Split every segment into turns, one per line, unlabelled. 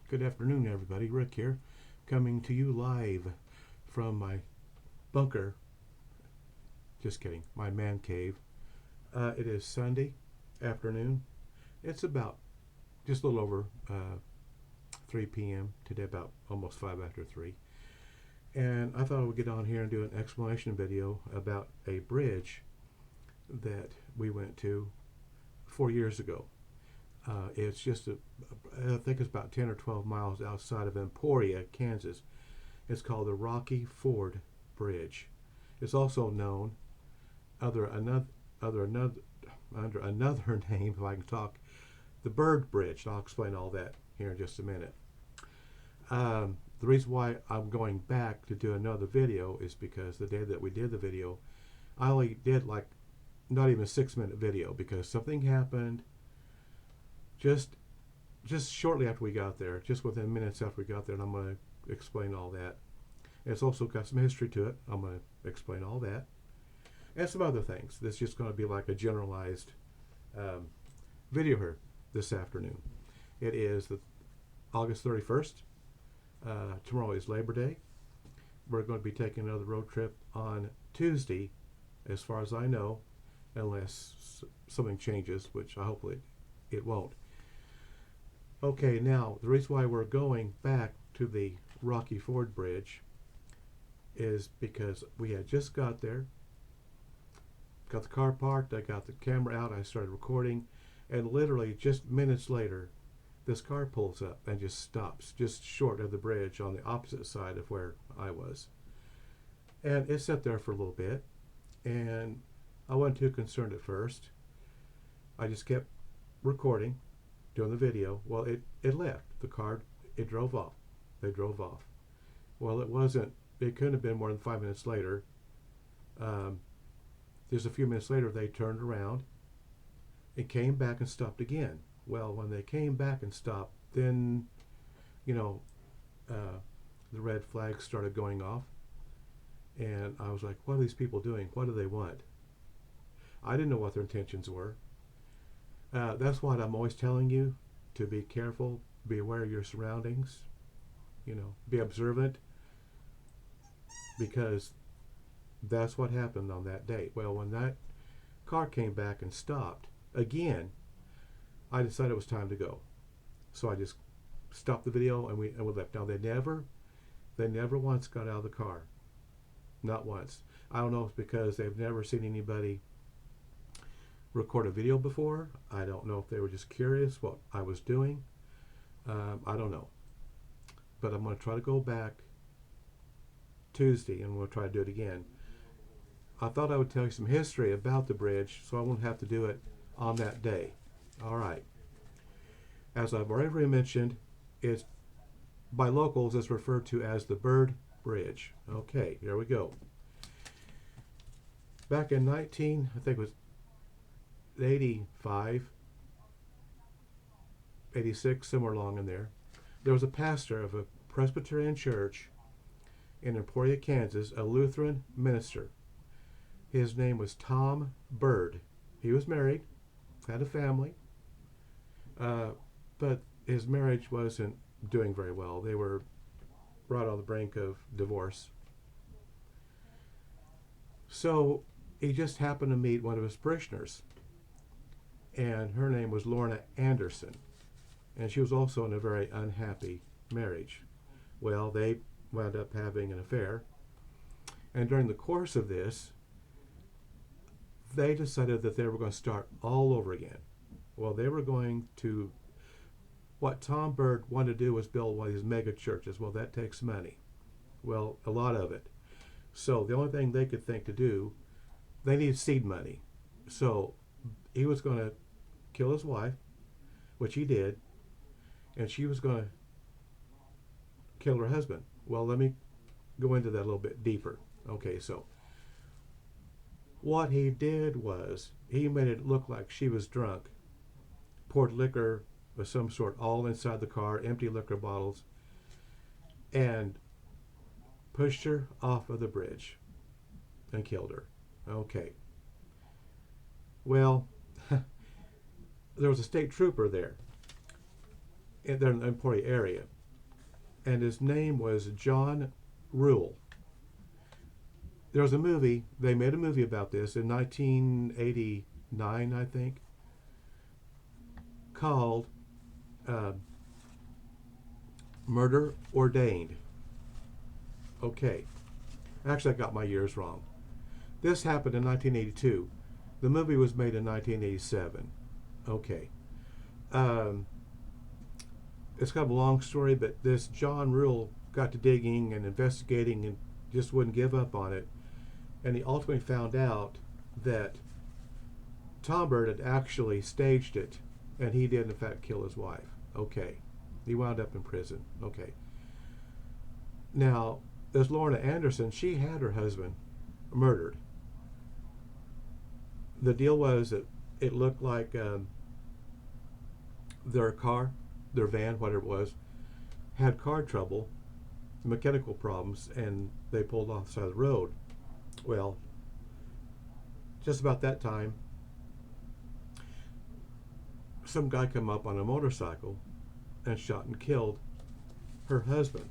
Good afternoon, everybody. Rick here, coming to you live from my bunker. Just kidding, my man cave. It is Sunday afternoon. It's about just a little over 3 p.m. today, about almost 5 after 3. And I thought I would get on here and do an explanation video about a bridge that we went to 4 years ago. It's just, I think it's about 10 or 12 miles outside of Emporia, Kansas. It's called the Rocky Ford Bridge. It's also known under another name, if I can talk, the Bird Bridge. I'll explain all that here in just a minute. The reason why I'm going back to do another video is because the day that we did the video, I only did like not even a 6-minute video because something happened just shortly after we got there, just within minutes after we got there, and I'm going to explain all that. And it's also got some history to it. I'm going to explain all that. And some other things. This is just going to be like a generalized video here this afternoon. It is the August 31st. Tomorrow is Labor Day. We're going to be taking another road trip on Tuesday, as far as I know, unless something changes, which I hopefully it won't. Okay, now the reason why we're going back to the Rocky Ford Bridge is because we had just got there, got the car parked, I got the camera out, I started recording, and literally just minutes later, this car pulls up and just stops just short of the bridge on the opposite side of where I was. And it sat there for a little bit, and I wasn't too concerned at first. I just kept recording, doing the video. Well, it left. The car, it drove off. They drove off. Well, it couldn't have been more than 5 minutes later. Just a few minutes later, they turned around and came back and stopped again. Well, when they came back and stopped, then, the red flags started going off. And I was like, what are these people doing? What do they want? I didn't know what their intentions were. That's what I'm always telling you, to be careful, be aware of your surroundings, be observant, because that's what happened on that day. Well, when that car came back and stopped again, I decided it was time to go. So I just stopped the video and we left. Now they never once got out of the car. Not once. I don't know if it's because they've never seen anybody record a video before. I don't know if they were just curious what I was doing. I don't know. But I'm going to try to go back Tuesday and we'll try to do it again. I thought I would tell you some history about the bridge so I won't have to do it on that day. All right. As I've already mentioned, it's by locals it's referred to as the Bird Bridge. Okay, here we go. Back in I think it was 85, 86, somewhere along in there, there was a pastor of a Presbyterian church in Emporia, Kansas, a Lutheran minister. His name was Tom Bird. He was married, had a family, but his marriage wasn't doing very well. They were right on the brink of divorce. So he just happened to meet one of his parishioners, and her name was Lorna Anderson, and she was also in a very unhappy marriage. Well, they wound up having an affair, and during the course of this, they decided that they were going to start all over again. Well, they were going to, what Tom Bird wanted to do was build one of these mega churches. Well, that takes money. Well, a lot of it. So the only thing they could think to do, they needed seed money. So he was going to kill his wife, which he did, and she was going to kill her husband. Well, let me go into that a little bit deeper. Okay, so what he did was he made it look like she was drunk, poured liquor of some sort all inside the car, empty liquor bottles, and pushed her off of the bridge and killed her. Okay. Well, there was a state trooper there in the Emporia area, and his name was John Rule. There was a movie, they made a movie about this in 1989, I think, called Murder Ordained. Okay. Actually, I got my years wrong. This happened in 1982. The movie was made in 1987. Okay. It's kind of a long story, but this John Rule got to digging and investigating and just wouldn't give up on it. And he ultimately found out that Tom Bird had actually staged it, and he did in fact kill his wife. Okay. He wound up in prison. Okay. Now, this Lorna Anderson, she had her husband murdered. The deal was that it looked like their car, their van, whatever it was, had car trouble, mechanical problems, and they pulled off the side of the road. Well, just about that time, some guy come up on a motorcycle and shot and killed her husband.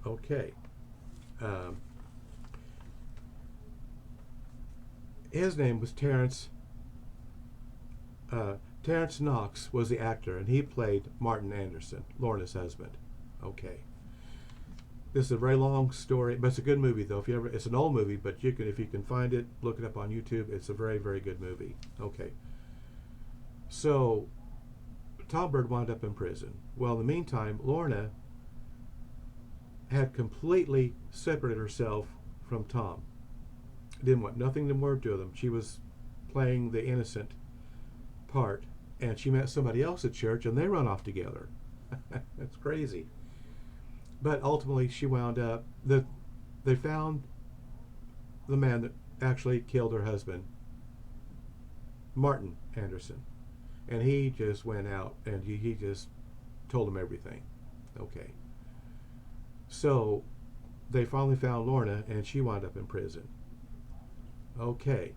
Okay. His name was Terrence. Terrence Knox was the actor, and he played Martin Anderson, Lorna's husband. Okay. This is a very long story, but it's a good movie though. It's an old movie, but if you can find it, look it up on YouTube. It's a very, very good movie. Okay. So Tom Bird wound up in prison. Well, in the meantime, Lorna had completely separated herself from Tom. Didn't want nothing to more to do with him. She was playing the innocent part, and she met somebody else at church, and they run off together. That's crazy. But ultimately, she wound up. They found the man that actually killed her husband, Martin Anderson, and he just went out and he just told them everything. Okay. So they finally found Lorna, and she wound up in prison. Okay.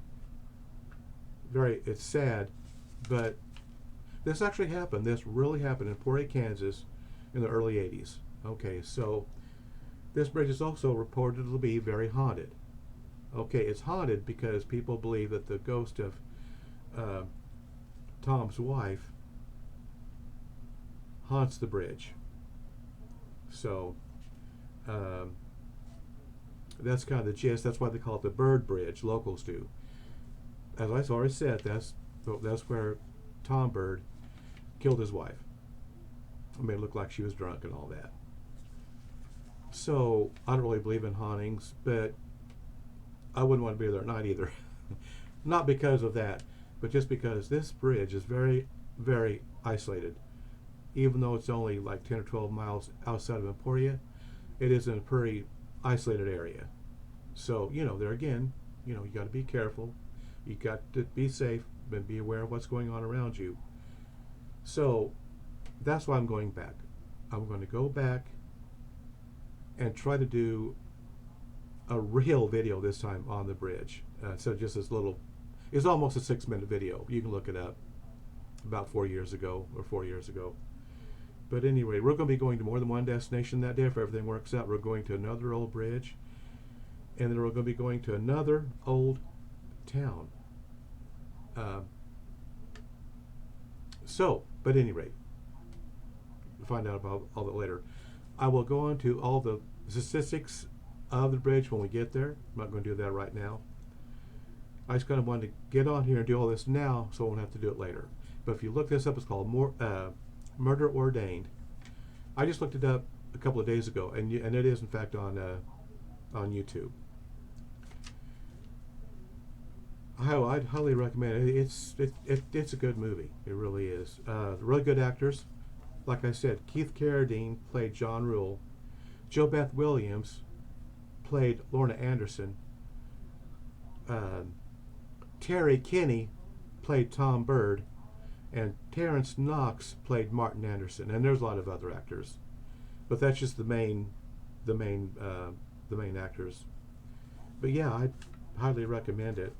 It's sad, but this actually happened. This really happened in Emporia, Kansas in the early 80s. Okay, so this bridge is also reported to be very haunted. Okay, it's haunted because people believe that the ghost of Tom's wife haunts the bridge. So that's kind of the gist. That's why they call it the Bird Bridge. Locals do. As I already said, that's where Tom Bird killed his wife. I mean, it looked like she was drunk and all that. So I don't really believe in hauntings, but I wouldn't want to be there at night either. Not because of that, but just because this bridge is very, very isolated. Even though it's only like 10 or 12 miles outside of Emporia, it is in a pretty isolated area. So, there again, you got to be careful. You got to be safe and be aware of what's going on around you. So that's why I'm going back. I'm going to go back and try to do a real video this time on the bridge. So just this little, it's almost a 6-minute video. You can look it up. About 4 years ago. But anyway, we're going to be going to more than one destination that day if everything works out. We're going to another old bridge, and then we're going to be going to another old town. But anyway, we'll find out about all that later. I will go into all the statistics of the bridge when we get there. I'm not going to do that right now. I just kind of wanted to get on here and do all this now so I won't have to do it later. But if you look this up, it's called Murder Ordained. I just looked it up a couple of days ago, and it is in fact on YouTube. I'd highly recommend it. It's a good movie. It really is. Really good actors. Like I said, Keith Carradine played John Rule. Jo Beth Williams played Lorna Anderson. Terry Kinney played Tom Bird, and Terrence Knox played Martin Anderson. And there's a lot of other actors, but that's just the main actors. But yeah, I highly recommend it.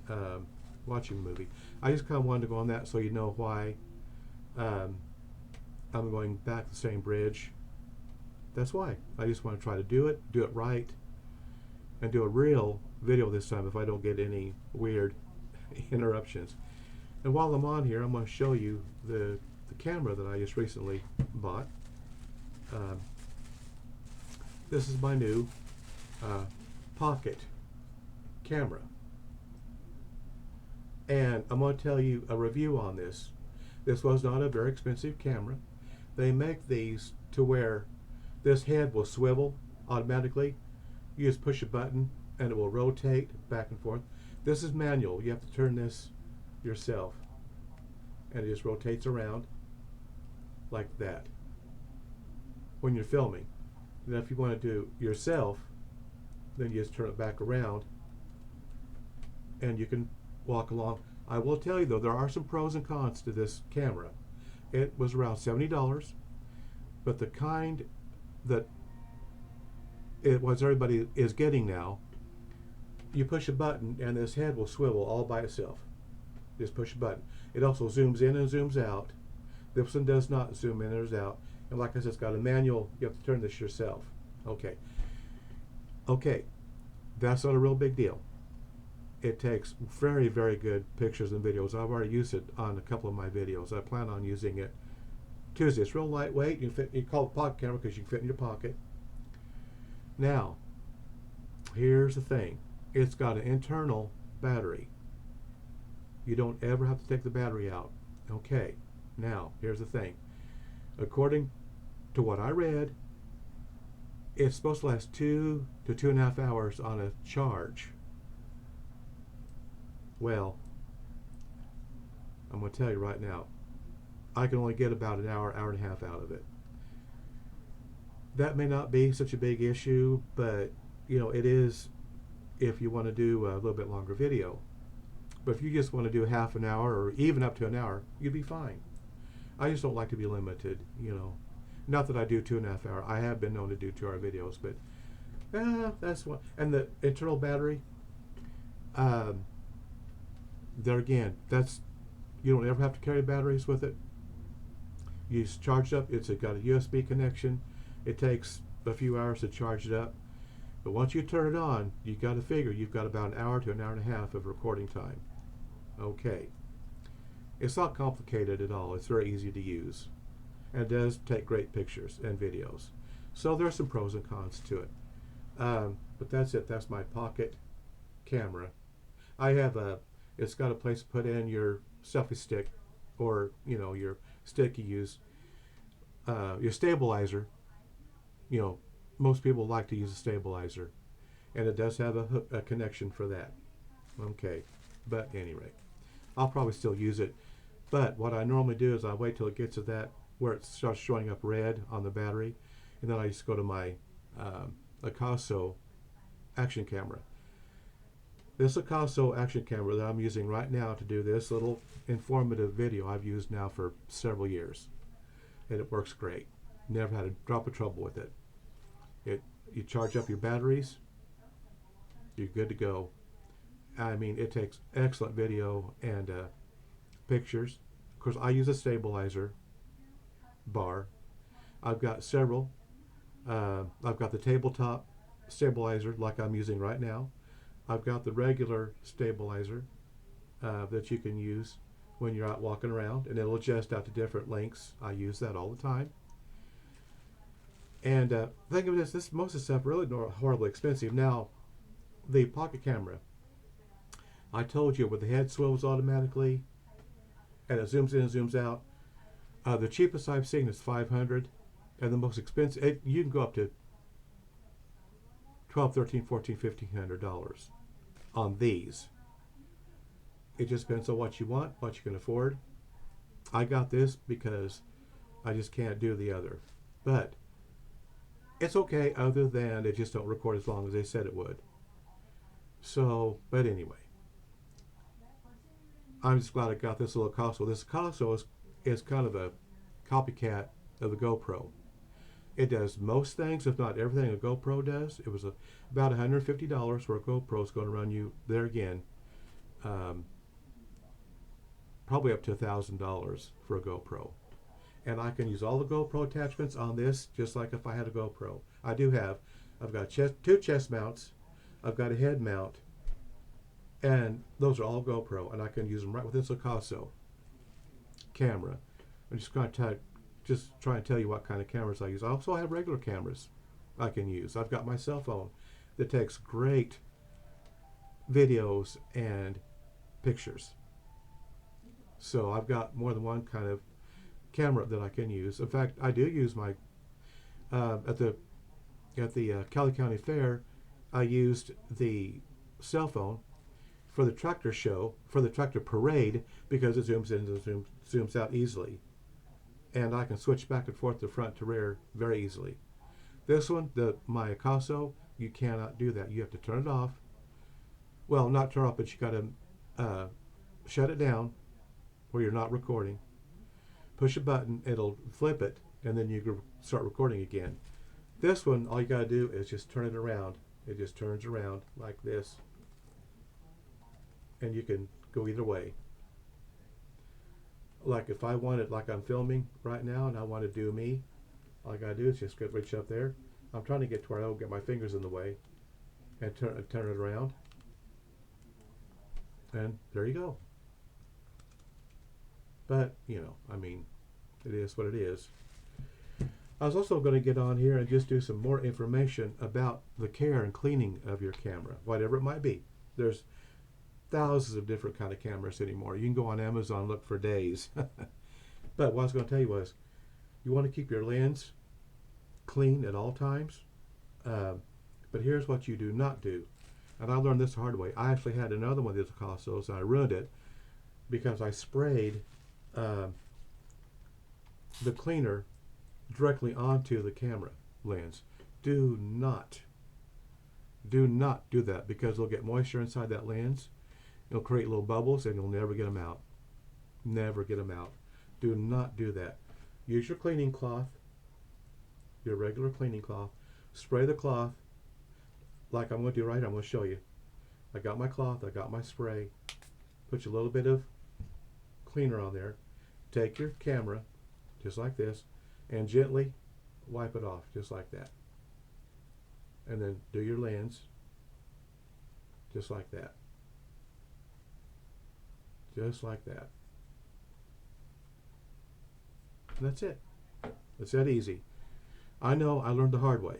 Watching the movie. I just kind of wanted to go on that so you know why I'm going back the same bridge That's why. I just want to try to do it right, and do a real video this time if I don't get any weird interruptions. And while I'm on here, I'm going to show you the camera that I just recently bought. This is my new pocket camera. And I'm going to tell you a review on this. This was not a very expensive camera. They make these to where this head will swivel automatically. You just push a button and it will rotate back and forth. This is manual. You have to turn this yourself. And it just rotates around like that when you're filming. Then if you want to do yourself, then you just turn it back around and you can walk along. I will tell you though, there are some pros and cons to this camera. It was around $70, but the kind that everybody is getting now, you push a button and this head will swivel all by itself. Just push a button. It also zooms in and zooms out. This one does not zoom in or out. And like I said, it's got a manual. You have to turn this yourself. Okay. Okay. That's not a real big deal. It takes very, very good pictures and videos. I've already used it on a couple of my videos. I plan on using it Tuesday. It's real lightweight. You call it pocket camera because you can fit in your pocket. Now, here's the thing. It's got an internal battery. You don't ever have to take the battery out. Okay. Now, here's the thing. According to what I read, it's supposed to last 2 to 2.5 hours on a charge. Well, I'm going to tell you right now, I can only get about an hour, hour and a half out of it. That may not be such a big issue, but you know, it is if you want to do a little bit longer video. But if you just want to do half an hour or even up to an hour, you'd be fine. I just don't like to be limited, you know. Not that I do 2.5 hour. I have been known to do 2-hour videos, but that's one. And the internal battery, there again, you don't ever have to carry batteries with it. You just charge it up. It's got a USB connection. It takes a few hours to charge it up. But once you turn it on, you got to figure you've got about an hour to an hour and a half of recording time. Okay. It's not complicated at all. It's very easy to use. And it does take great pictures and videos. So there's some pros and cons to it. But that's it. That's my pocket camera. It's got a place to put in your selfie stick, or you know, your stick you use, your stabilizer. You know, most people like to use a stabilizer, and it does have a connection for that. Okay, but at any rate, I'll probably still use it. But what I normally do is I wait till it gets to that where it starts showing up red on the battery, and then I just go to my Picasso action camera. This Picasso action camera that I'm using right now to do this little informative video I've used now for several years, and it works great. Never had a drop of trouble with it. You charge up your batteries, you're good to go. I mean, it takes excellent video and pictures. Of course, I use a stabilizer bar. I've got several. I've got the tabletop stabilizer like I'm using right now. I've got the regular stabilizer that you can use when you're out walking around, and it'll adjust out to different lengths. I use that all the time. And think of this most of the stuff really not horribly expensive. Now, the pocket camera, I told you where the head swivels automatically and it zooms in and zooms out. The cheapest I've seen is $500, and the most expensive, you can go up to $1,200, $1,300, $1,400, $1,500 on these. It just depends on what you want, what you can afford. I got this because I just can't do the other. But it's okay, other than it just don't record as long as they said it would. So, but anyway, I'm just glad I got this little Picasso. This Picasso is kind of a copycat of the GoPro. It does most things, if not everything, a GoPro does. It was about $150 where a GoPro is going to run you, there again, probably up to $1,000 for a GoPro. And I can use all the GoPro attachments on this just like if I had a GoPro. I do have. I've got two chest mounts. I've got a head mount. And those are all GoPro. And I can use them right with this Picasso camera. I'm just going to try and tell you what kind of cameras I use. I also have regular cameras I can use. I've got my cell phone that takes great videos and pictures. So I've got more than one kind of camera that I can use. In fact, I do use my at the Cali County Fair. I used the cell phone for the tractor show, for the tractor parade, because it zooms in and zooms out easily, and I can switch back and forth to front to rear very easily. This one, my Picasso, you cannot do that. You have to turn it off. Well, not turn off, but you got to shut it down where you're not recording. Push a button, it'll flip it, and then you can start recording again. This one, all you got to do is just turn it around. It just turns around like this, and you can go either way. Like if I wanted, like I'm filming right now, and I want to do me, all I got to do is just reach up there. I'm trying to get to where I don't get my fingers in the way, and turn it around, and there you go. But, you know, I mean, it is what it is. I was also going to get on here and just do some more information about the care and cleaning of your camera, whatever it might be. There's thousands of different kind of cameras anymore. You can go on Amazon and look for days. But what I was going to tell you was, you want to keep your lens clean at all times. But here's what you do not do. And I learned this the hard way. I actually had another one of these Picassos, and I ruined it because I sprayed the cleaner directly onto the camera lens. Do not do that, because it'll get moisture inside that lens. It'll create little bubbles, and you'll never get them out. Never get them out. Do not do that. Use your cleaning cloth, your regular cleaning cloth. Spray the cloth like I'm going to do right. I'm going to show you. I got my cloth, I got my spray. Put a little bit of cleaner on there. Take your camera, just like this, and gently wipe it off, just like that. And then do your lens, just like that. Just like that. And that's it. It's that easy. I know, I learned the hard way.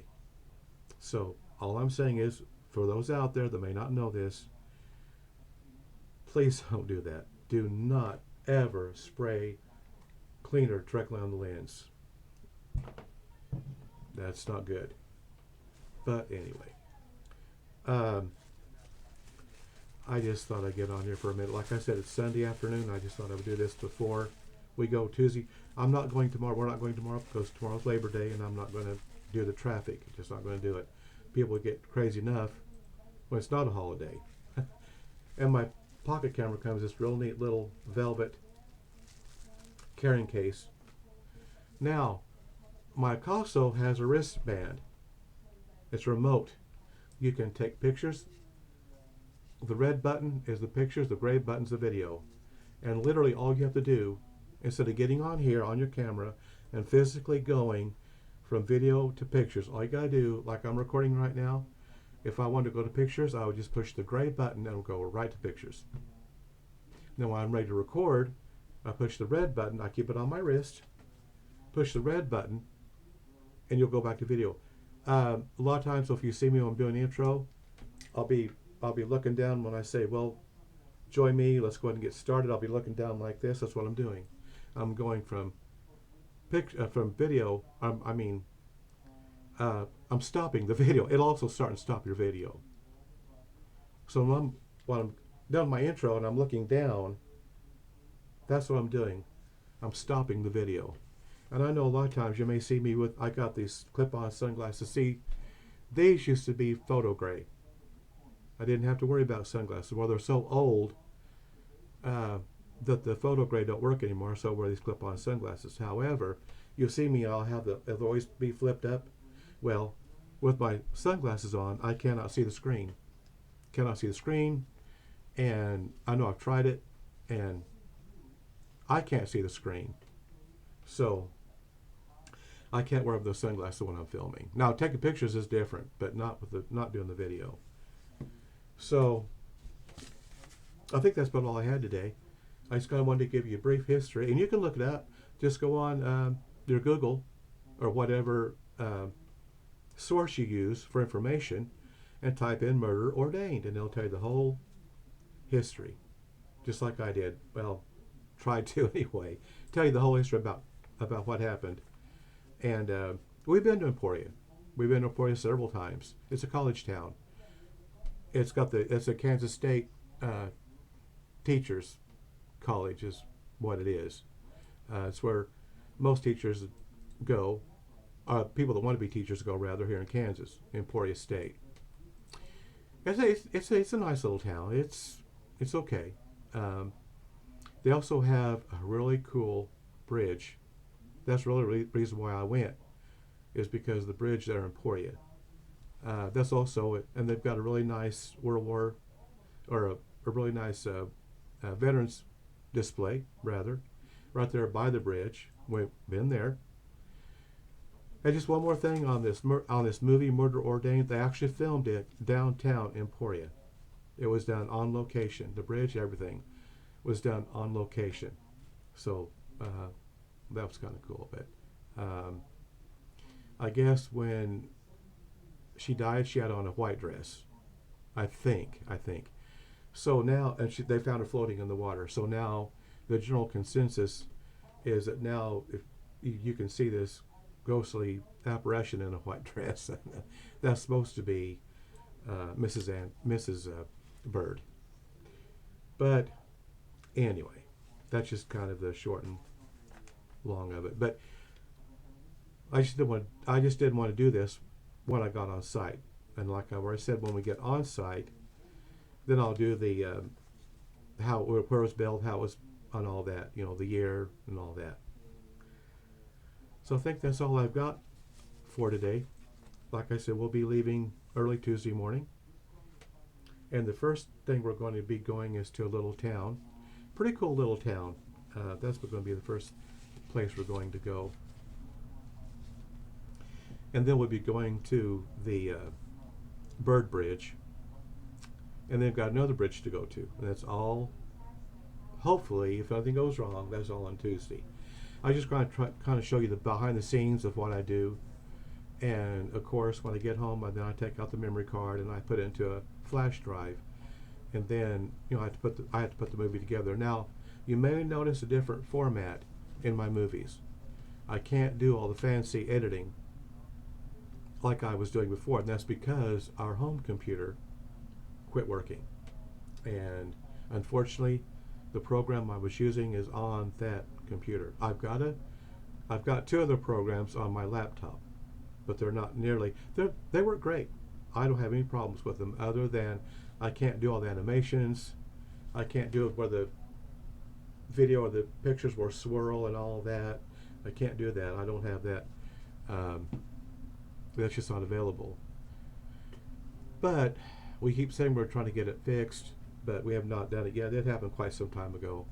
So all I'm saying is, for those out there that may not know this, please don't do that. Do not ever spray cleaner directly on the lens. That's not good. But anyway, I just thought I'd get on here for a minute. Like I said, it's Sunday afternoon. I just thought I would do this before we go Tuesday. I'm not going tomorrow. We're not going tomorrow because tomorrow's Labor Day, and I'm not going to do the traffic. Just not going to do it. People get crazy enough when it's not a holiday. And my pocket camera comes this real neat little velvet carrying case. Now, my Picasso has a wristband. It's remote. You can take pictures. The red button is the pictures, the gray button's the video. And literally all you have to do, instead of getting on here on your camera and physically going from video to pictures, all you gotta do, like I'm recording right now, if I wanted to go to pictures, I would just push the gray button and it'll go right to pictures. Then when I'm ready to record, I push the red button, I keep it on my wrist, push the red button, and you'll go back to video. A lot of times, if you see me when I'm doing the intro, I'll be looking down when I say, well, join me, let's go ahead and get started. I'll be looking down like this. That's what I'm doing. I'm going from video. I'm stopping the video. It'll also start and stop your video. So when I'm done my intro and I'm looking down, that's what I'm doing. I'm stopping the video. And I know a lot of times you may see me with, I got these clip-on sunglasses. See, these used to be photo gray. I didn't have to worry about sunglasses. Well, they're so old that the photo gray don't work anymore, so I wear these clip-on sunglasses. However, you'll see me, it'll always be flipped up. Well, with my sunglasses on, I cannot see the screen. Cannot see the screen, and I know I've tried it, and I can't see the screen. So I can't wear those sunglasses when I'm filming. Now taking pictures is different, but not doing the video. So I think that's about all I had today. I just kind of wanted to give you a brief history, and you can look it up. Just go on your Google or whatever source you use for information, and type in "murder ordained," and it'll tell you the whole history, just like I did. Well, tried to anyway. Tell you the whole history about what happened. And we've been to Emporia. We've been to Emporia several times. It's a college town. It's a Kansas State teachers college is what it is. It's where most teachers go. People that want to be teachers go rather here in Kansas, Emporia State. It's a nice little town. It's okay. They also have a really cool bridge. That's really the reason why I went, is because the bridge there in Emporia. That's also it, and they've got a really nice World War, or a really nice veterans display rather, right there by the bridge. We've been there. And just one more thing on this movie, Murder Ordained. They actually filmed it downtown Emporia. It was done on location. The bridge, everything, was done on location. So that was kind of cool. But I guess when she died, she had on a white dress. I think. So now, and they found her floating in the water. So now, the general consensus is that now, if you can see this ghostly apparition in a white dress, that's supposed to be Mrs. Bird. But anyway, that's just kind of the short and long of it. But I just didn't want to do this when I got on site. And like I already said, when we get on site, then I'll do the where it was built, how it was, on all that, the year and all that. So I think that's all I've got for today. Like I said, we'll be leaving early Tuesday morning. And the first thing we're going to be going is to a little town. Pretty cool little town. That's going to be the first place we're going to go. And then we'll be going to the Bird Bridge. And they've got another bridge to go to. And that's all, hopefully, if nothing goes wrong, that's all on Tuesday. I just going to kind of show you the behind the scenes of what I do. And of course, when I get home, then I take out the memory card and I put it into a flash drive. And then, I have to put the movie together. Now, you may notice a different format in my movies. I can't do all the fancy editing like I was doing before, and that's because our home computer quit working. And unfortunately, the program I was using is on that computer. I've got two other programs on my laptop, but they're not nearly, they work great. I don't have any problems with them, other than I can't do all the animations. I can't do it where the video or the pictures will swirl and all that. I can't do that. I don't have that. That's just not available. But we keep saying we're trying to get it fixed, but we have not done it yet. It happened quite some time ago,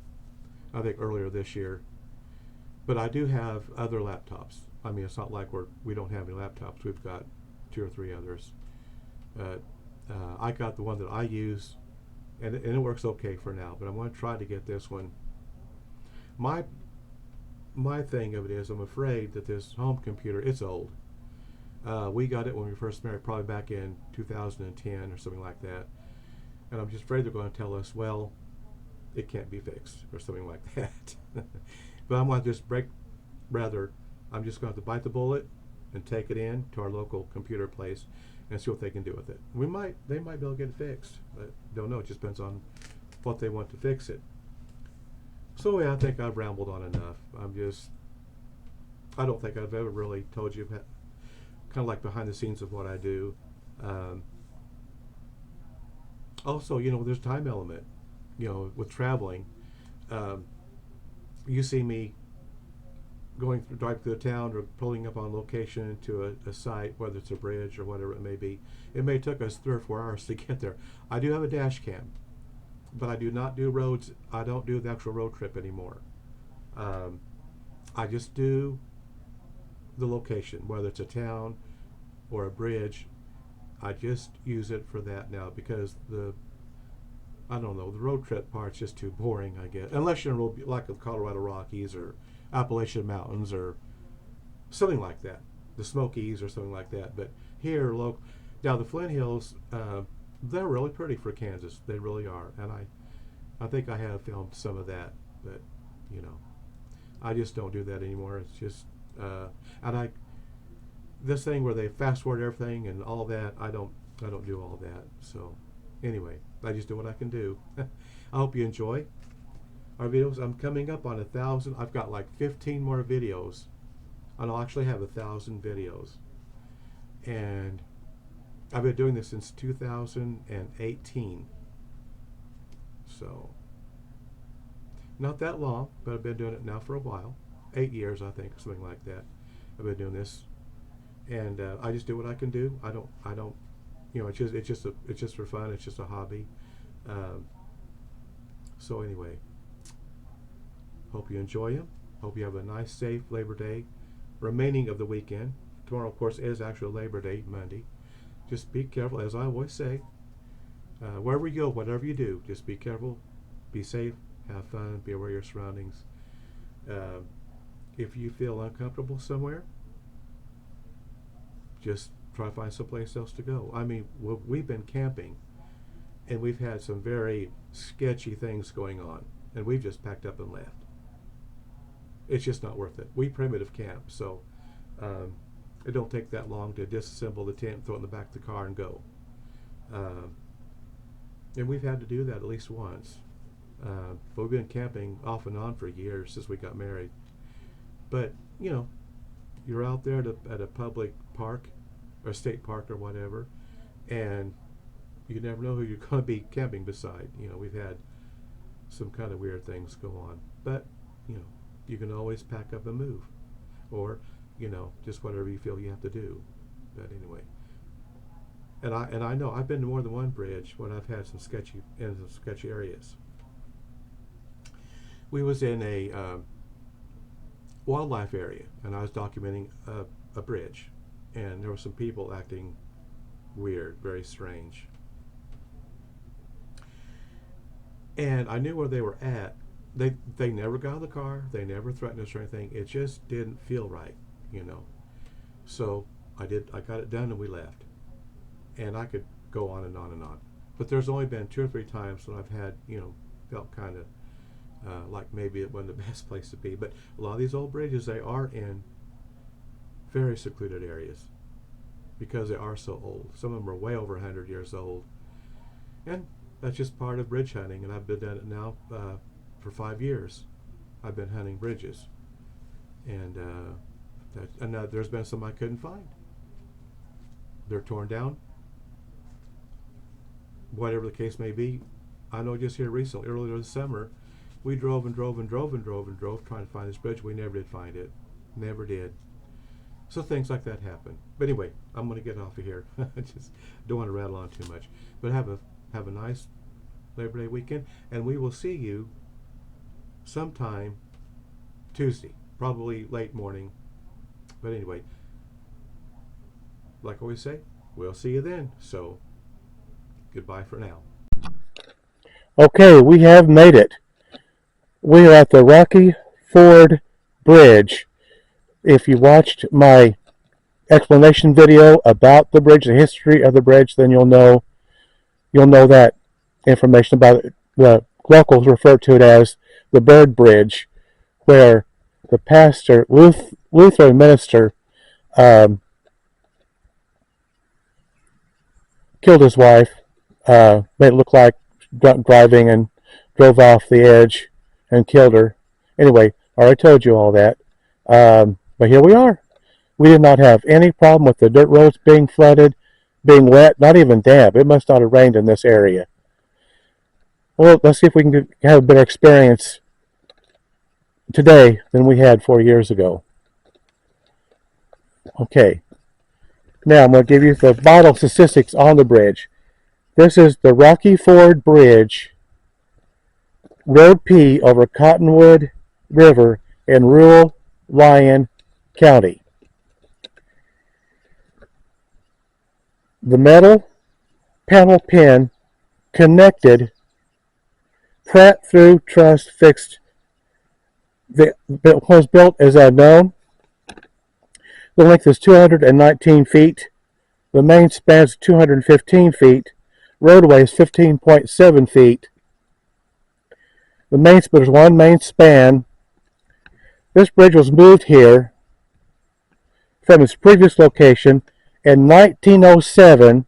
I think earlier this year. But I do have other laptops. I mean, it's not like we don't have any laptops. We've got 2 or 3 others. But I got the one that I use, and it works okay for now. But I'm going to try to get this one. My thing of it is, I'm afraid that this home computer, it's old. We got it when we first married, probably back in 2010 or something like that. And I'm just afraid they're going to tell us, well, it can't be fixed or something like that. But I'm going to just I'm just going to have to bite the bullet and take it in to our local computer place and see what they can do with it. They might be able to get it fixed, but don't know. It just depends on what they want to fix it. So yeah, I think I've rambled on enough. I don't think I've ever really told you kind of like behind the scenes of what I do. Also, there's a time element, with traveling. You see me driving through the town or pulling up on location to a site, whether it's a bridge or whatever it may be. It may take us 3 or 4 hours to get there. I do have a dash cam, but I do not do roads. I don't do the actual road trip anymore. I just do the location, whether it's a town or a bridge. I just use it for that now because I don't know, the road trip part's just too boring, I guess. Unless you're in like the Colorado Rockies or Appalachian Mountains or something like that, the Smokies or something like that. But here, now the Flint Hills, they're really pretty for Kansas. They really are, and I think I have filmed some of that, but you know, I just don't do that anymore. It's just, and this thing where they fast forward everything and all that, I don't do all that. So anyway, I just do what I can do. I hope you enjoy our videos. I'm coming up on 1,000. I've got like 15 more videos, and I'll actually have 1,000 videos. And I've been doing this since 2018. So not that long, but I've been doing it now for a while. 8 years, I think, something like that. I've been doing this, and I just do what I can do. I don't, you know, it's just for fun. It's just a hobby. So anyway, hope you enjoy them. Hope you have a nice, safe Labor Day, remaining of the weekend. Tomorrow, of course, is actual Labor Day, Monday. Just be careful, as I always say. Wherever you go, whatever you do, just be careful, be safe, have fun, be aware of your surroundings. If you feel uncomfortable somewhere, just try to find someplace else to go. I mean, we've been camping, and we've had some very sketchy things going on, and we've just packed up and left. It's just not worth it. We primitive camp, so it don't take that long to disassemble the tent, throw it in the back of the car, and go. And we've had to do that at least once. But we've been camping off and on for years since we got married. But, you know, you're out there at a public park or state park or whatever, and you never know who you're going to be camping beside. You know, we've had some kind of weird things go on. But, you know, you can always pack up and move. Or, you know, just whatever you feel you have to do. But anyway. And I know I've been to more than one bridge when I've had some sketchy areas. We was in a wildlife area, and I was documenting a bridge, and there were some people acting weird, very strange. And I knew where they were at. They never got out of the car. They never threatened us or anything. It just didn't feel right, you know. So I got it done, and we left. And I could go on and on and on. But there's only been 2 or 3 times when I've had, you know, felt kind of like maybe it wasn't the best place to be. But a lot of these old bridges, they are in very secluded areas because they are so old. Some of them are way over 100 years old. And that's just part of bridge hunting. And I've been doing it now for 5 years. I've been hunting bridges. And there's been some I couldn't find. They're torn down. Whatever the case may be. I know just here recently, earlier this summer, we drove trying to find this bridge. We never did find it. Never did. So things like that happen. But anyway, I'm going to get off of here. I just don't want to rattle on too much. But have a nice Labor Day weekend, and we will see you sometime Tuesday, probably late morning. But anyway, like I always say, we'll see you then. So goodbye for now.
Okay, we have made it. We are at the Rocky Ford Bridge. If you watched my explanation video about the bridge, the history of the bridge, then you'll know that information about it. The locals refer to it as the Bird Bridge, where the pastor, Lutheran minister, killed his wife, made it look like drunk driving, and drove off the edge and killed her. Anyway, I already told you all that. But here we are. We did not have any problem with the dirt roads being flooded, being wet, not even damp. It must not have rained in this area. Well, let's see if we can have a better experience today than we had 4 years ago. Okay. Now I'm going to give you the vital statistics on the bridge. This is the Rocky Ford Bridge, Road P over Cottonwood River in rural Lyon County. The metal panel pin connected Pratt through truss fixed was built as unknown. The length is 219 feet. The main span is 215 feet. Roadway is 15.7 feet. There's one main span. This bridge was moved here from its previous location in 1907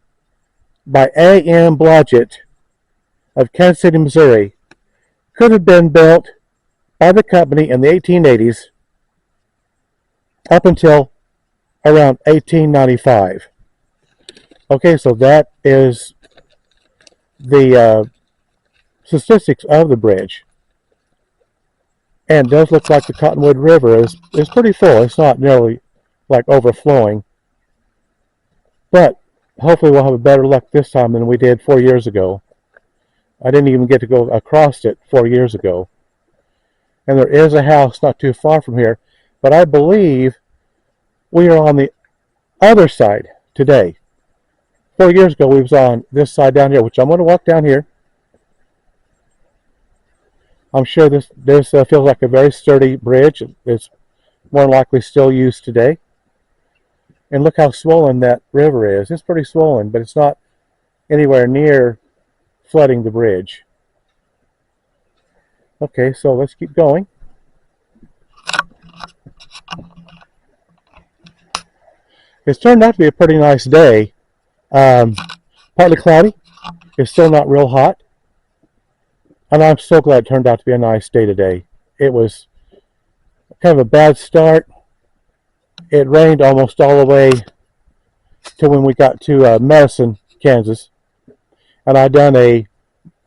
by A.M. Blodgett of Kansas City, Missouri. Could have been built by the company in the 1880s up until around 1895. Okay, so that is the statistics of the bridge. And it does look like the Cottonwood River is pretty full. It's not nearly like overflowing. But hopefully we'll have a better luck this time than we did 4 years ago. I didn't even get to go across it 4 years ago. And there is a house not too far from here. But I believe we are on the other side today. 4 years ago we was on this side down here, which I'm going to walk down here. I'm sure this feels like a very sturdy bridge. It's more than likely still used today. And look how swollen that river is. It's pretty swollen, but it's not anywhere near flooding the bridge. Okay, so let's keep going. It's turned out to be a pretty nice day. Partly cloudy. It's still not real hot. And I'm so glad it turned out to be a nice day today. It was kind of a bad start. It rained almost all the way to when we got to Madison, Kansas. And I done a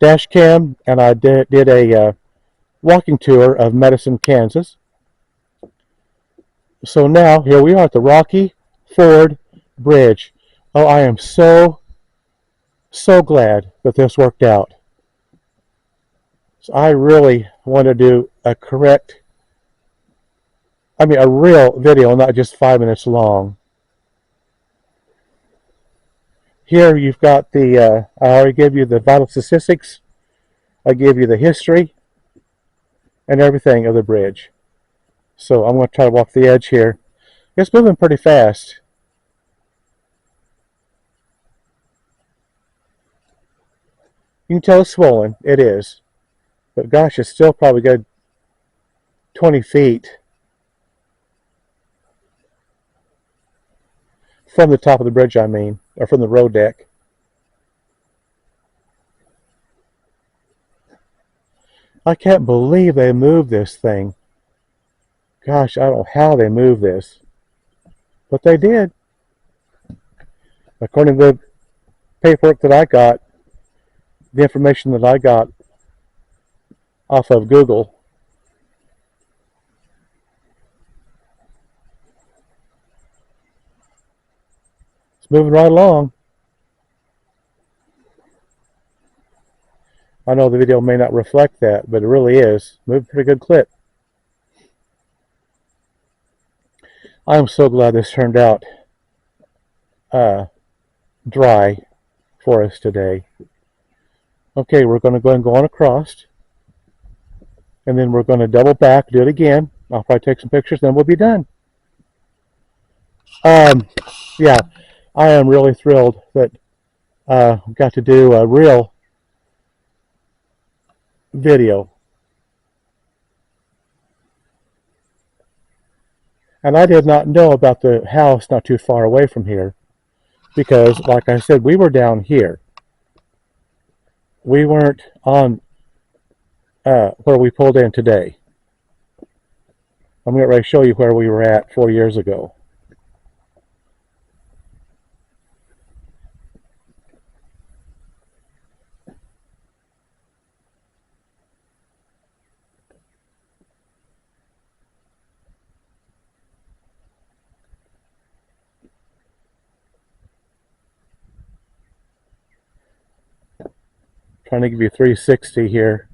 dash cam and I did a walking tour of Madison, Kansas. So now here we are at the Rocky Ford Bridge. Oh, I am so glad that this worked out. So I really want to do a real video, not just 5 minutes long. Here you've got I already gave you the vital statistics. I gave you the history and everything of the bridge. So I'm going to try to walk the edge here. It's moving pretty fast. You can tell it's swollen. It is. But gosh, it's still probably good 20 feet from the top of the bridge, or from the road deck. I can't believe they moved this thing. Gosh, I don't know how they moved this, but they did. According to the paperwork that I got, the information that I got off of Google, it's moving right along. I know the video may not reflect that, but it really is. Moving pretty good clip. I am so glad this turned out dry for us today. Okay, we're going to go and go on across. And then we're going to double back, do it again. I'll probably take some pictures, then we'll be done. Yeah, I am really thrilled that we got to do a real video. And I did not know about the house not too far away from here, because, like I said, we were down here. We weren't on where we pulled in today. I'm going to show you where we were at 4 years ago. Trying to give you 360 here.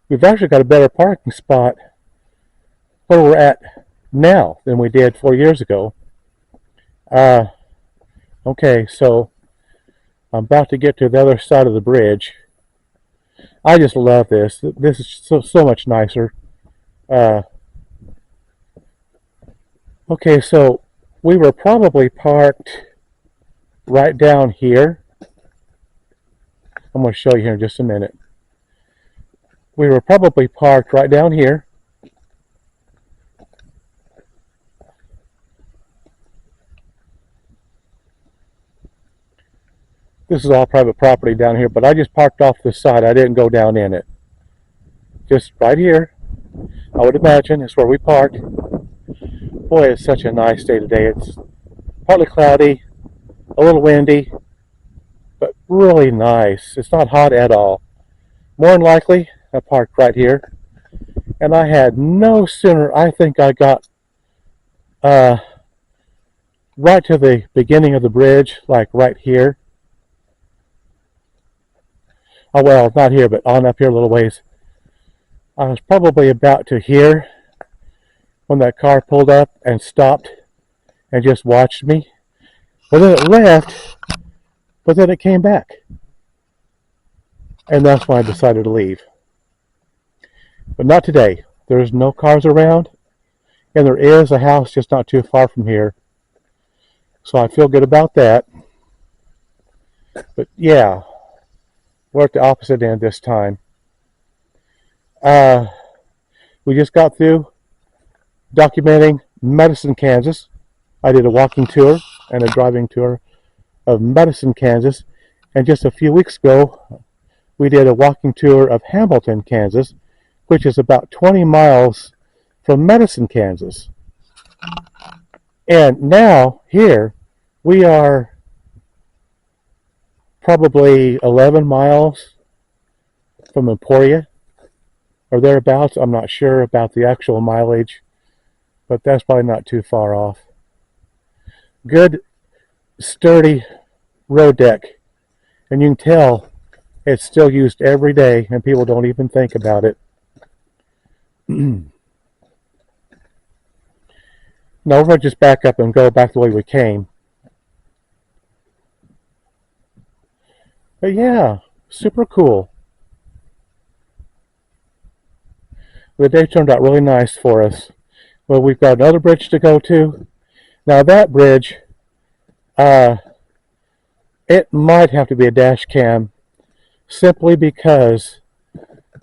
We've actually got a better parking spot where we're at now than we did 4 years ago. Okay, so I'm about to get to the other side of the bridge. I just love this. This is so much nicer. Okay, so we were probably parked right down here. I'm going to show you here in just a minute. We were probably parked right down here. This is all private property down here, but I just parked off the side. I didn't go down in it. Just right here, I would imagine, is where we parked. Boy, it's such a nice day today. It's partly cloudy, a little windy, but really nice. It's not hot at all. More than likely, I parked right here. And I had no sooner, I think I got right to the beginning of the bridge, like right here. Oh, well, not here, but on up here a little ways. I was probably about to here when that car pulled up and stopped and just watched me. But then it left, but then it came back. And that's why I decided to leave. But not today. There's no cars around, and there is a house just not too far from here. So I feel good about that. But yeah, we're at the opposite end this time. We just got through documenting Madison, Kansas. I did a walking tour and a driving tour of Madison, Kansas. And just a few weeks ago, we did a walking tour of Hamilton, Kansas, which is about 20 miles from Madison, Kansas. And now, here, we are probably 11 miles from Emporia, or thereabouts. I'm not sure about the actual mileage, but that's probably not too far off. Good, sturdy road deck. And you can tell it's still used every day, and people don't even think about it. No, we're going to just back up and go back the way we came. But yeah, super cool. The day turned out really nice for us. Well, we've got another bridge to go to. Now that bridge, it might have to be a dash cam simply because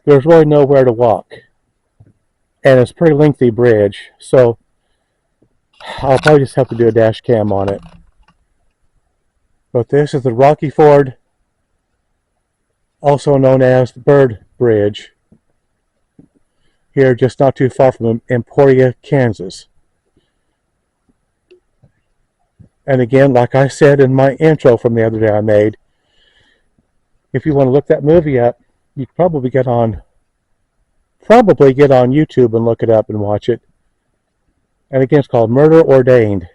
there's really nowhere to walk. And it's a pretty lengthy bridge, so I'll probably just have to do a dash cam on it. But this is the Rocky Ford, also known as the Bird Bridge, here just not too far from Emporia, Kansas. And again, like I said in my intro from the other day I made, if you want to look that movie up, you could probably get on YouTube and look it up and watch it. And again, it's called Murder Ordained.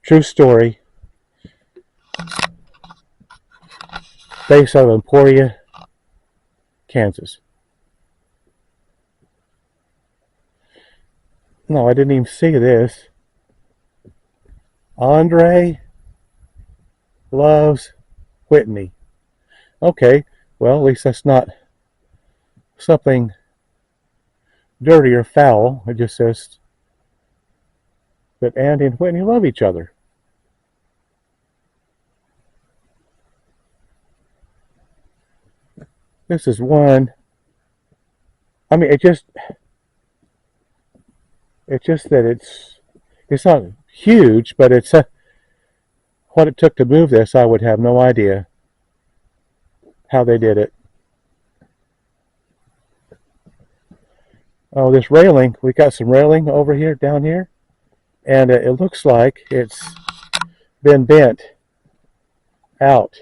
True story. Based out of Emporia, Kansas. No, I didn't even see this. Andre loves Whitney. Okay, well, at least that's not something dirty or foul. It just says that Andy and Whitney love each other. This is one. I mean, it's just that it's not huge, but it's what it took to move this. I would have no idea how they did it. Oh, this railing, we got some railing over here, down here, and it looks like it's been bent out.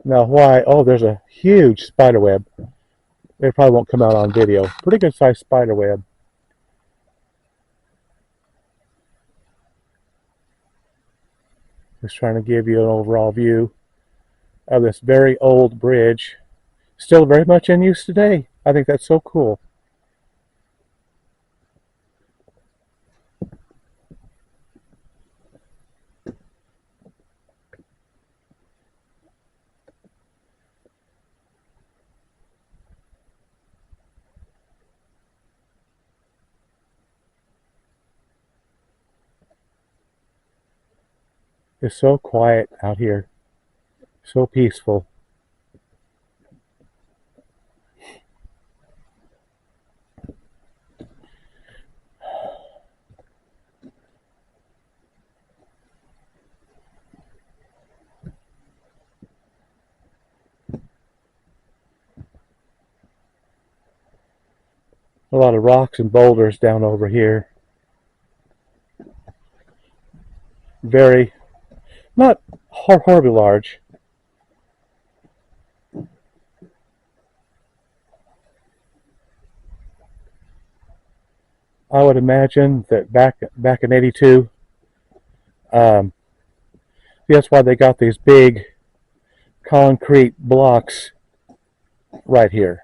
Now why? Oh, there's a huge spider web. It probably won't come out on video. Pretty good sized spider web. Just trying to give you an overall view of this very old bridge. Still very much in use today. I think that's so cool. It's so quiet out here, so peaceful. A lot of rocks and boulders down over here. Very, not horribly large. I would imagine that back in '82, um, that's why they got these big concrete blocks right here.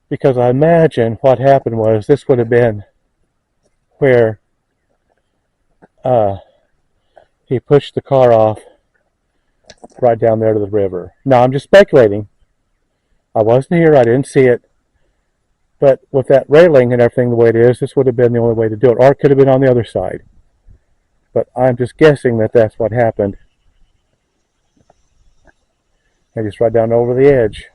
Because I imagine what happened was this would have been where uh, he pushed the car off right down there to the river. Now I'm just speculating. I wasn't here, I didn't see it. But with that railing and everything the way it is, this would have been the only way to do it. Or it could have been on the other side. But I'm just guessing that that's what happened. And just right down over the edge.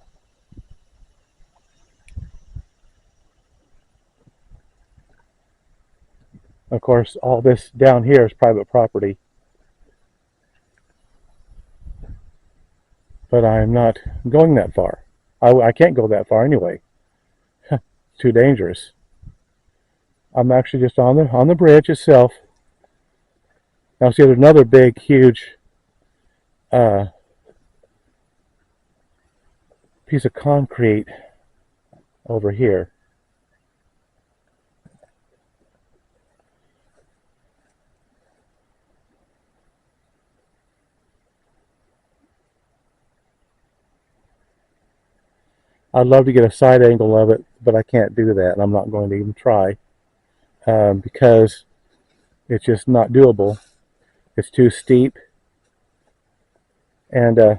Of course, all this down here is private property. But I'm not going that far. I can't go that far anyway. Too dangerous. I'm actually just on the bridge itself. Now see, there's another big, huge piece of concrete over here. I'd love to get a side angle of it, but I can't do that, and I'm not going to even try because it's just not doable. It's too steep, and I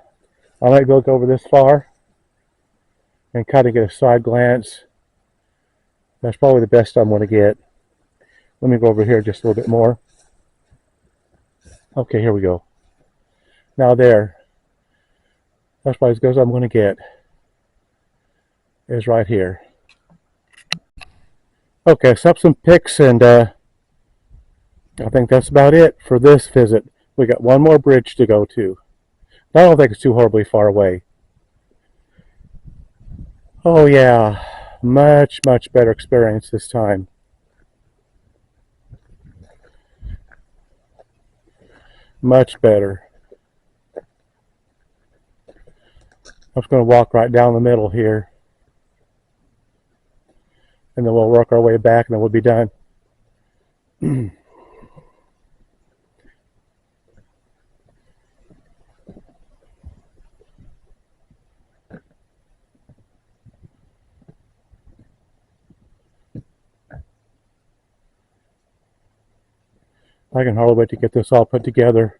might look over this far and kind of get a side glance. That's probably the best I'm going to get. Let me go over here just a little bit more. Okay, here we go. Now there. That's about as good as I'm going to get. Is right here. Okay, so up some pics, and I think that's about it for this visit. We got one more bridge to go to. I don't think it's too horribly far away. Oh yeah, much better experience this time. Much better. I'm just going to walk right down the middle here, and then we'll work our way back, and then we'll be done. I can hardly wait to get this all put together.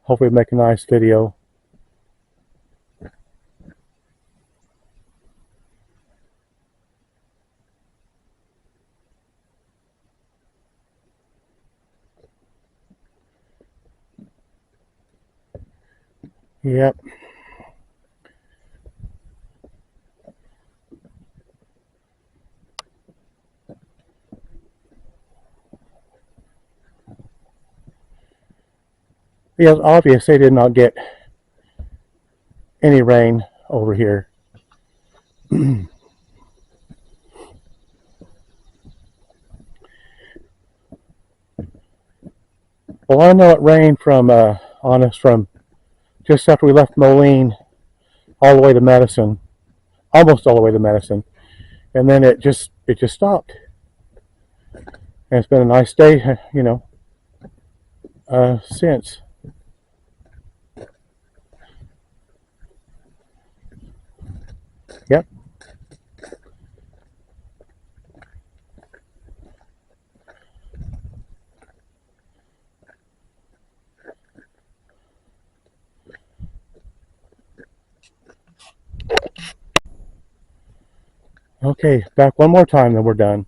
Hopefully make a nice video. Yep. Yeah, it's obvious they did not get any rain over here. Well, I know it rained from on us from just after we left Moline all the way to Madison, almost all the way to Madison, and then it just stopped. And it's been a nice day, since. Yep. Okay, back one more time, then we're done.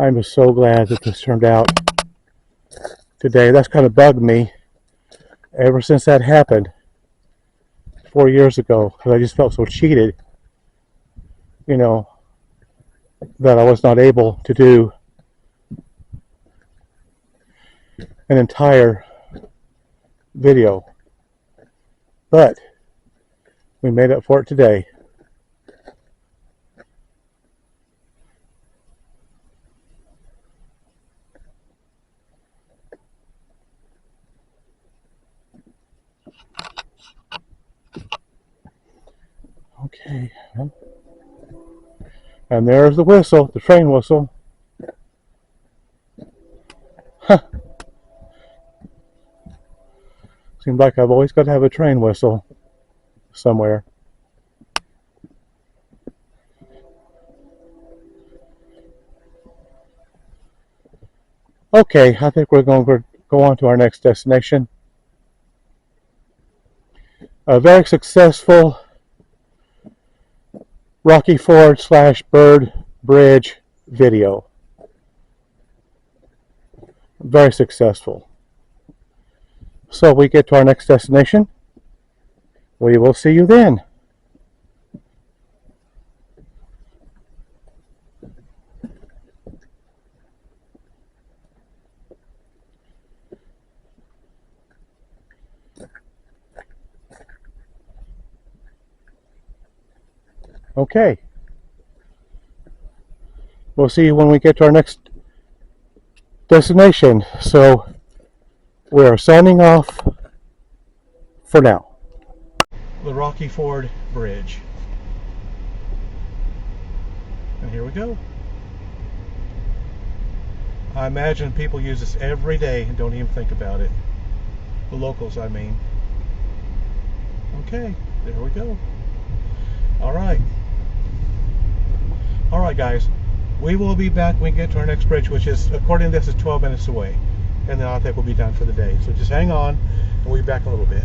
I'm just so glad that this turned out today. That's kind of bugged me ever since that happened 4 years ago, because I just felt so cheated, you know, that I was not able to do an entire video. But we made up for it today. Okay. And there's the whistle, the train whistle. Huh. Seems like I've always got to have a train whistle somewhere. Okay, I think we're going to go on to our next destination. A very successful Rocky Ford / Bird Bridge video. Very successful. So we get to our next destination. We will see you then. Okay. We'll see you when we get to our next destination. So we are signing off for now. The Rocky Ford Bridge. And here we go. I imagine people use this every day and don't even think about it. The locals, I mean. Okay, there we go. Alright. Alright, guys. We will be back when we get to our next bridge, which is, according to this, is 12 minutes away. And then I think we'll be done for the day. So just hang on, and we'll be back in a little bit.